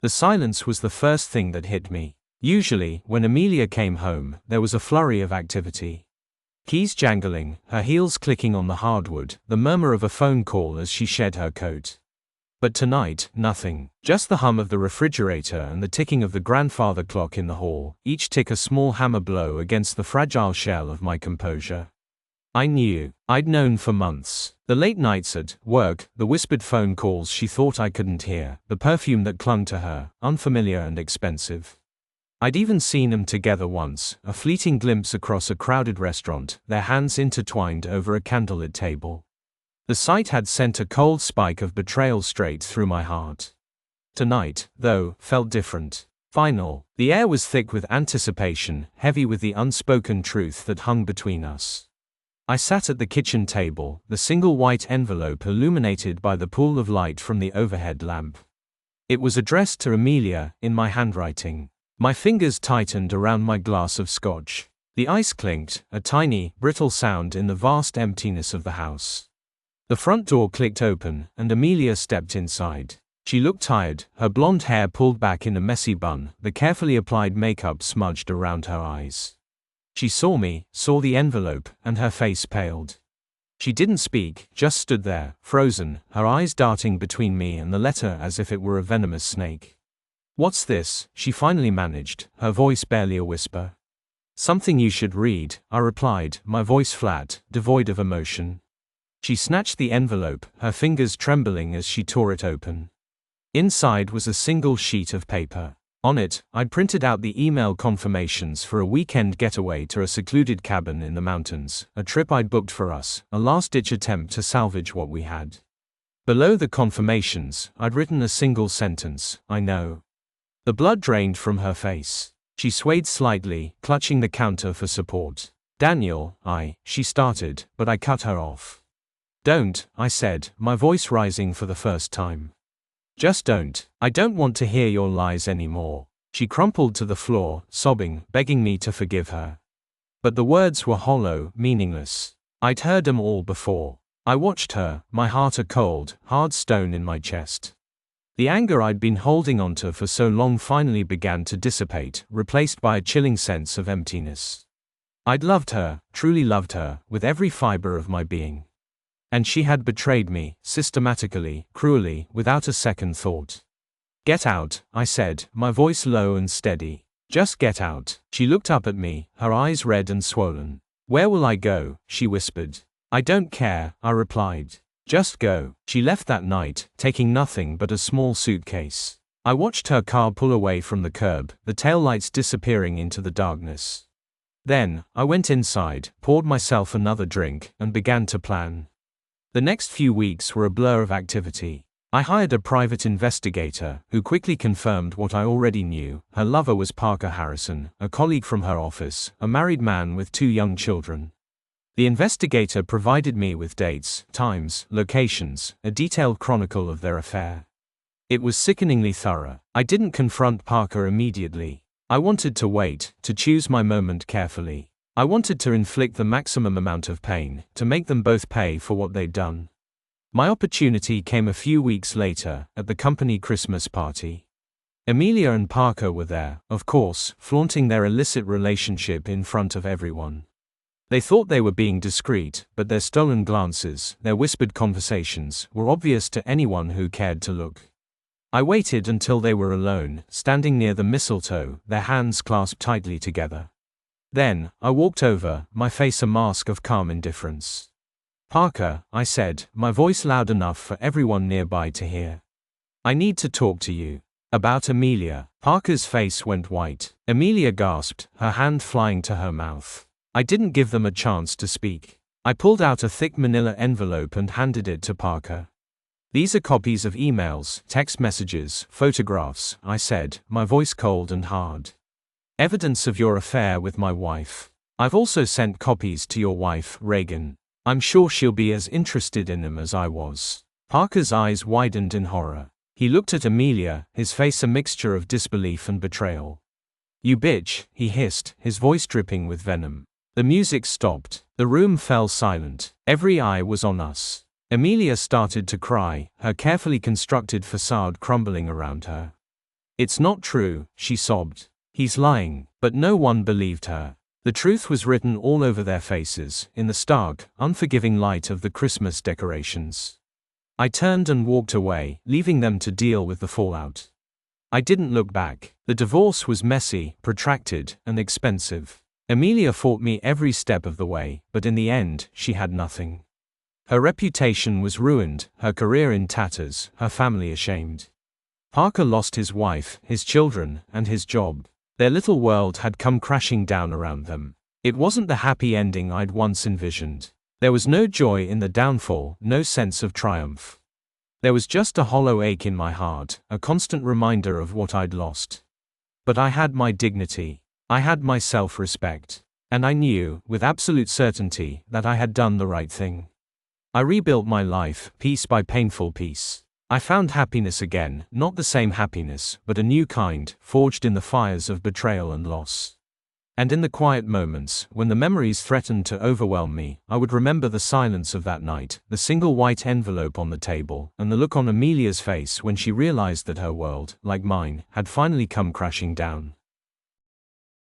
The silence was the first thing that hit me. Usually, when Amelia came home, there was a flurry of activity. Keys jangling, her heels clicking on the hardwood, the murmur of a phone call as she shed her coat. But tonight, nothing. Just the hum of the refrigerator and the ticking of the grandfather clock in the hall, each tick a small hammer blow against the fragile shell of my composure. I knew. I'd known for months. The late nights at work, the whispered phone calls she thought I couldn't hear, the perfume that clung to her, unfamiliar and expensive. I'd even seen them together once, a fleeting glimpse across a crowded restaurant, their hands intertwined over a candlelit table. The sight had sent a cold spike of betrayal straight through my heart. Tonight, though, felt different. Final. The air was thick with anticipation, heavy with the unspoken truth that hung between us. I sat at the kitchen table, the single white envelope illuminated by the pool of light from the overhead lamp. It was addressed to Amelia, in my handwriting. My fingers tightened around my glass of scotch. The ice clinked, a tiny, brittle sound in the vast emptiness of the house. The front door clicked open, and Amelia stepped inside. She looked tired, her blonde hair pulled back in a messy bun, the carefully applied makeup smudged around her eyes. She saw me, saw the envelope, and her face paled. She didn't speak, just stood there, frozen, her eyes darting between me and the letter as if it were a venomous snake. "What's this?" she finally managed, her voice barely a whisper. "Something you should read," I replied, my voice flat, devoid of emotion. She snatched the envelope, her fingers trembling as she tore it open. Inside was a single sheet of paper. On it, I'd printed out the email confirmations for a weekend getaway to a secluded cabin in the mountains, a trip I'd booked for us, a last-ditch attempt to salvage what we had. Below the confirmations, I'd written a single sentence, "I know." The blood drained from her face. She swayed slightly, clutching the counter for support. "Daniel, she started, but I cut her off. "Don't," I said, my voice rising for the first time. "Just don't. I don't want to hear your lies anymore." She crumpled to the floor, sobbing, begging me to forgive her. But the words were hollow, meaningless. I'd heard them all before. I watched her, my heart a cold, hard stone in my chest. The anger I'd been holding onto for so long finally began to dissipate, replaced by a chilling sense of emptiness. I'd loved her, truly loved her, with every fiber of my being. And she had betrayed me, systematically, cruelly, without a second thought. "Get out," I said, my voice low and steady. "Just get out." She looked up at me, her eyes red and swollen. "Where will I go?" she whispered. "I don't care," I replied. "Just go." She left that night, taking nothing but a small suitcase. I watched her car pull away from the curb, the taillights disappearing into the darkness. Then, I went inside, poured myself another drink, and began to plan. The next few weeks were a blur of activity. I hired a private investigator, who quickly confirmed what I already knew. Her lover was Parker Harrison, a colleague from her office, a married man with 2 young children. The investigator provided me with dates, times, locations, a detailed chronicle of their affair. It was sickeningly thorough. I didn't confront Parker immediately. I wanted to wait, to choose my moment carefully. I wanted to inflict the maximum amount of pain, to make them both pay for what they'd done. My opportunity came a few weeks later, at the company Christmas party. Amelia and Parker were there, of course, flaunting their illicit relationship in front of everyone. They thought they were being discreet, but their stolen glances, their whispered conversations, were obvious to anyone who cared to look. I waited until they were alone, standing near the mistletoe, their hands clasped tightly together. Then, I walked over, my face a mask of calm indifference. "Parker," I said, my voice loud enough for everyone nearby to hear. "I need to talk to you. About Amelia." Parker's face went white. Amelia gasped, her hand flying to her mouth. I didn't give them a chance to speak. I pulled out a thick manila envelope and handed it to Parker. "These are copies of emails, text messages, photographs," I said, my voice cold and hard. "Evidence of your affair with my wife. I've also sent copies to your wife, Reagan. I'm sure she'll be as interested in them as I was." Parker's eyes widened in horror. He looked at Amelia, his face a mixture of disbelief and betrayal. "You bitch," he hissed, his voice dripping with venom. The music stopped. The room fell silent. Every eye was on us. Amelia started to cry, her carefully constructed facade crumbling around her. "It's not true," she sobbed. "He's lying." But no one believed her. The truth was written all over their faces, in the stark, unforgiving light of the Christmas decorations. I turned and walked away, leaving them to deal with the fallout. I didn't look back. The divorce was messy, protracted, and expensive. Amelia fought me every step of the way, but in the end, she had nothing. Her reputation was ruined, her career in tatters, her family ashamed. Parker lost his wife, his children, and his job. Their little world had come crashing down around them. It wasn't the happy ending I'd once envisioned. There was no joy in the downfall, no sense of triumph. There was just a hollow ache in my heart, a constant reminder of what I'd lost. But I had my dignity. I had my self-respect. And I knew, with absolute certainty, that I had done the right thing. I rebuilt my life, piece by painful piece. I found happiness again, not the same happiness, but a new kind, forged in the fires of betrayal and loss. And in the quiet moments, when the memories threatened to overwhelm me, I would remember the silence of that night, the single white envelope on the table, and the look on Amelia's face when she realized that her world, like mine, had finally come crashing down.